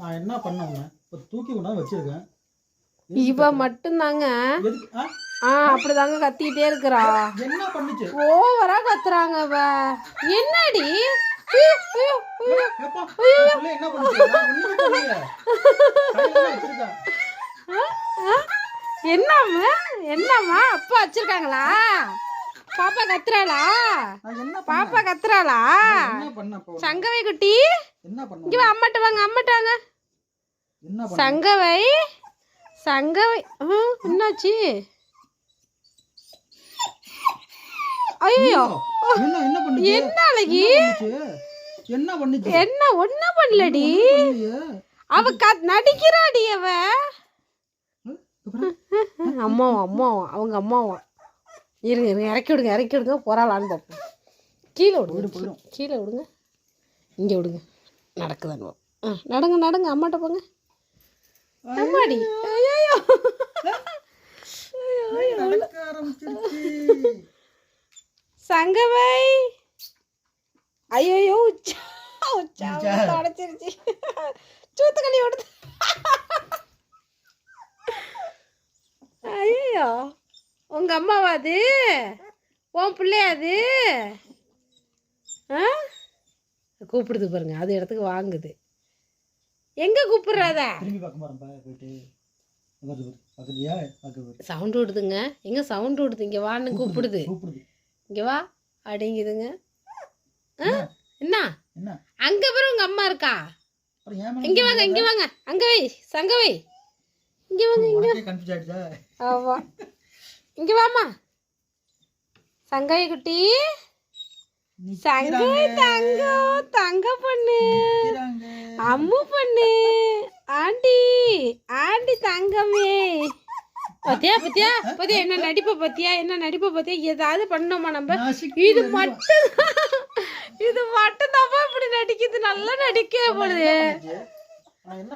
நான் என்ன பண்ணேன் இப்போ தூக்கி கொண்டாந்து வச்சிருக்கேன். இவ மட்டும் தாங்க அப்படிதாங்க கத்திக்கிட்டே இருக்கிறா. என்ன பண்ணுச்சு? ஓவரா கத்துறாங்க இவ. என்னடி என்ன பண்ணுச்சு? என்னம்மா என்னம்மா அப்பா வச்சிருக்காங்களா? பாப்பா கத்துறாளா? பாப்பா கத்துறாளா? சங்கவை குட்டி இங்க வா, அம்மாட்ட வாங்க, அம்மாட்ட வாங்க. சங்கவை சங்கவை என்னாச்சு? ஐயோ என்ன அழகி, என்ன பண்ணுச்சு? என்ன ஒண்ணும் பண்ணலடி. அவ நடிக்கிறாடி அவ. அம்மாவும் அம்மாவும் அவங்க அம்மாவும். இருங்க இருங்க, இறக்கி விடுங்க, இறக்கி விடுங்க, போறாளான்னு பார்ப்போம். கீழே விடுங்க, கீழே விடுங்க, இங்கே விடுங்க. நடக்குதான்னு நடங்க நடங்க, அம்மாட்ட போங்க. அம்மாடி ஐயோ சங்கவை ஐயோ உடச்சிருச்சு, சூத்துக்களி ஓடுது. ஐயோ உங்க அம்மாவா அது? உன் பிள்ளையா அது? கூப்பிடுது பாருங்க, அது இடத்துக்கு வாங்குது. எங்க கூப்பிடுறாத? சவுண்ட் விடுதுங்க. எங்க சவுண்ட் விடுது? இங்க வான்னு கூப்பிடுது. இங்க வா அப்படிங்குதுங்க. என்ன அங்க பாரு உங்க அம்மா இருக்கா. இங்க வாங்க, இங்க வாங்க, அங்க வை சங்கவை, இங்க வாங்க, இங்க ஆமா, இங்க வாமா சங்கவை குட்டி. சங்கவை தங்கம், தங்க பொண்ணு, அம்மு பொண்ணு, ஆண்டி ஆண்டி தங்கமே. பத்தியா பத்தியா பத்தியா என்ன நடிப்ப பத்தியா, என்ன நடிப்ப பத்தியா? ஏதாவது பண்ணோமா நம்ம? இது மட்டும் இது மட்டும் தான் இப்படி நடிக்குது. நல்லா நடிக்க போடுது.